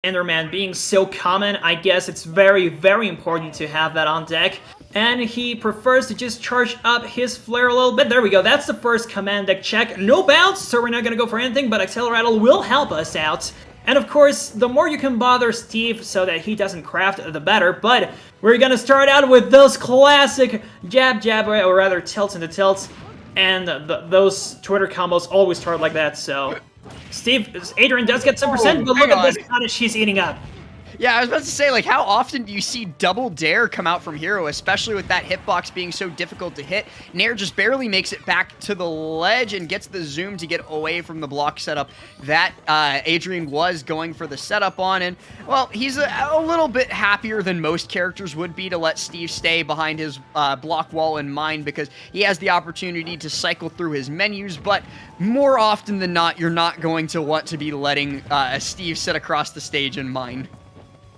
Enderman being so common, I guess it's very, very important to have that on deck. And he prefers to just charge up his flare a little bit. There we go, that's the first command deck check. No bounce, so we're not gonna go for anything, but Acceleratle will help us out. And of course, the more you can bother Steve so that he doesn't craft, the better. But we're gonna start out with those classic jab, or rather tilts into tilts. And those Twitter combos always start like that, so... Adrian does get some percent, but look at this punish he's eating up. Yeah, I was about to say, like, how often do you see double dare come out from Hero, especially with that hitbox being so difficult to hit? Nair just barely makes it back to the ledge and gets the zoom to get away from the block setup that Adrian was going for the setup on. And, well, he's a little bit happier than most characters would be to let Steve stay behind his block wall in mine, because he has the opportunity to cycle through his menus, but more often than not, you're not going to want to be letting Steve sit across the stage in mine.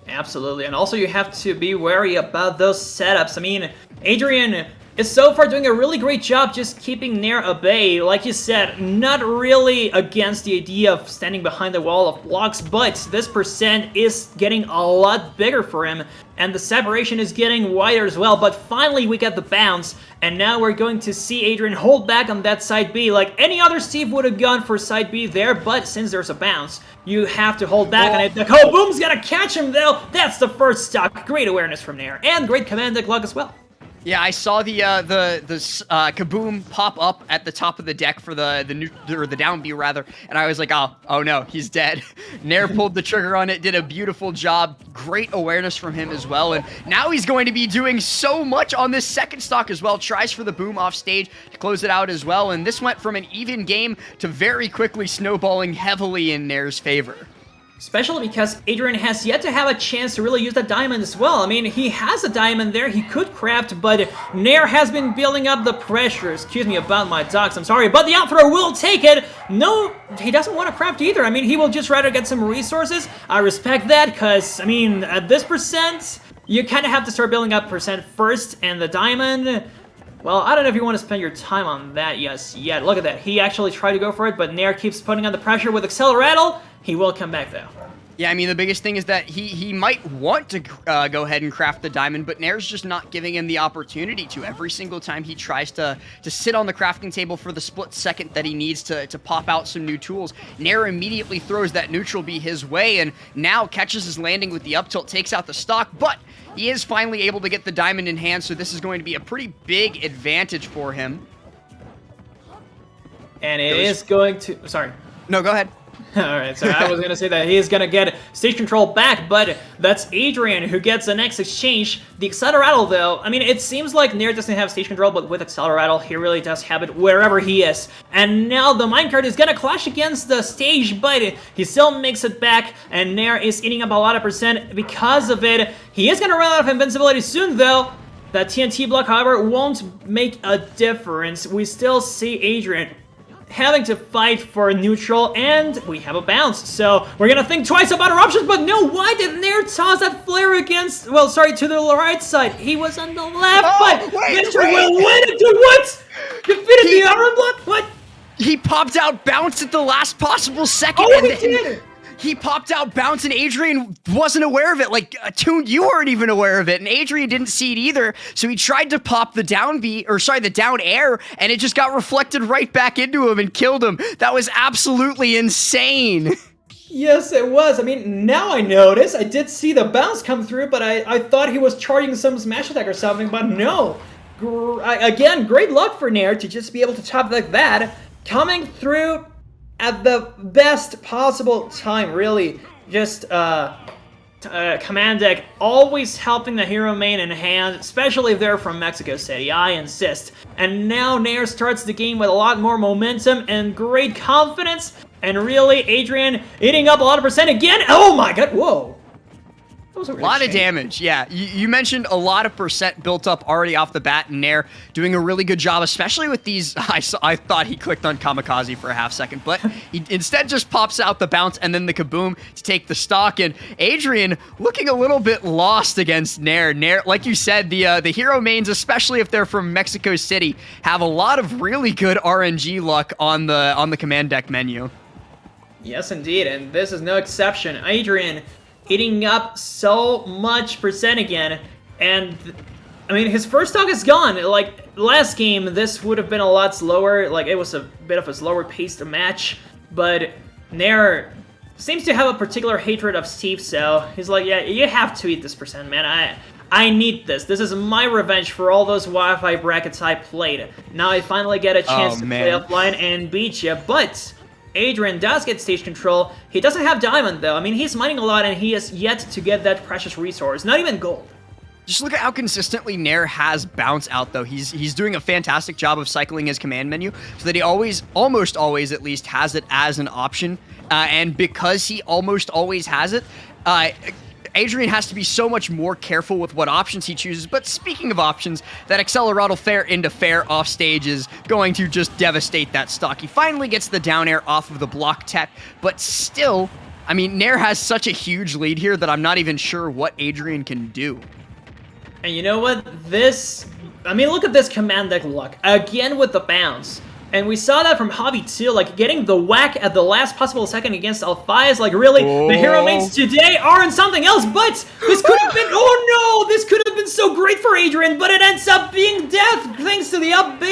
Absolutely, and also you have to be wary about those setups. I mean, Adrian is so far doing a really great job just keeping Nair at bay. Like you said, not really against the idea of standing behind the wall of blocks, but this percent is getting a lot bigger for him, and the separation is getting wider as well. But finally we get the bounce, and now we're going to see Adrian hold back on that side B. Like any other Steve would have gone for side B there, but since there's a bounce, you have to hold back on it. The Kaboom's gonna catch him though. That's the first stock. Great awareness from Nair, and great command deck luck as well. Yeah, I saw the Kaboom pop up at the top of the deck for the down B rather, and I was like, oh no, he's dead. Nair pulled the trigger on it, did a beautiful job, great awareness from him as well, and now he's going to be doing so much on this second stock as well. Tries for the boom off stage to close it out as well, and this went from an even game to very quickly snowballing heavily in Nair's favor. Especially because Adrian has yet to have a chance to really use that diamond as well. I mean, he has a diamond there, he could craft, but Nair has been building up the pressure. Excuse me about my dogs, I'm sorry, but the outthrow will take it. No, he doesn't want to craft either. I mean, he will just rather get some resources. I respect that, because, I mean, at this percent, you kind of have to start building up percent first, and the diamond... Well, I don't know if you want to spend your time on that yet. Look at that. He actually tried to go for it, but Nair keeps putting on the pressure with Acceleratle. He will come back, though. Yeah, I mean, the biggest thing is that he might want to go ahead and craft the diamond, but Nair's just not giving him the opportunity to. Every single time he tries to sit on the crafting table for the split second that he needs to pop out some new tools, Nair immediately throws that neutral B his way, and now catches his landing with the up tilt, takes out the stock, but he is finally able to get the diamond in hand, so this is going to be a pretty big advantage for him. And it is going to... Sorry. No, go ahead. Alright, so I was going to say that he is going to get stage control back, but that's Adrian who gets the next exchange. The Acceleratle, though, I mean, it seems like Nair doesn't have stage control, but with Acceleratle, he really does have it wherever he is. And now the minecart is going to clash against the stage, but he still makes it back, and Nair is eating up a lot of percent because of it. He is going to run out of invincibility soon, though. That TNT block, however, won't make a difference. We still see Adrian having to fight for a neutral, and we have a bounce. So we're gonna think twice about our options, but no, why did Nair toss that flare against, well, sorry, to the right side? He was on the left, but Victor will win it to what? Defeated the iron block? What? He popped out bounce at the last possible second. Oh, he did! He popped out bounce and Adrian wasn't aware of it. Like, Toon, you weren't even aware of it, and Adrian didn't see it either. So he tried to pop the down B, or sorry, the down air, and it just got reflected right back into him and killed him. That was absolutely insane. Yes, it was. I mean, now I notice. I did see the bounce come through, but I thought he was charging some smash attack or something, but no. Again, great luck for Nair to just be able to top like that. Coming through at the best possible time, really. Just, command deck always helping the hero main in hand, especially if they're from Mexico City, I insist. And now Nair starts the game with a lot more momentum and great confidence, and really, Adrian eating up a lot of percent again. Oh my god, whoa. That was a lot of damage, yeah. You mentioned a lot of percent built up already off the bat, and Nair doing a really good job, especially with these. I thought he clicked on Kamikaze for a half second, but he instead just pops out the bounce and then the kaboom to take the stock, and Adrian looking a little bit lost against Nair. Nair, like you said, the hero mains, especially if they're from Mexico City, have a lot of really good RNG luck on the command deck menu. Yes, indeed, and this is no exception. Adrian eating up so much percent again. And, I mean, his first stock is gone. Like, last game, this would have been a lot slower. Like, it was a bit of a slower paced match. But Nair seems to have a particular hatred of Steve, so he's like, yeah, you have to eat this percent, man. I need this. This is my revenge for all those Wi-Fi brackets I played. Now I finally get a chance to play offline and beat you, but Adrian does get stage control. He doesn't have diamond, though. I mean, he's mining a lot, and he has yet to get that precious resource. Not even gold. Just look at how consistently Nair has bounce out, though. He's doing a fantastic job of cycling his command menu so that he almost always at least, has it as an option. And because he almost always has it, Adrian has to be so much more careful with what options he chooses. But speaking of options, that Acceleratle fair into fair off stage is going to just devastate that stock. He finally gets the down air off of the block tech, but still, I mean, Nair has such a huge lead here that I'm not even sure what Adrian can do. And you know what? I mean, look at this command deck luck. Again with the bounce. And we saw that from Hobby too, like getting the whack at the last possible second against Alphais. Like really, the hero mains today are in something else, but this could have been, oh no, this could have been so great for Adrian, but it ends up being death thanks to the up B.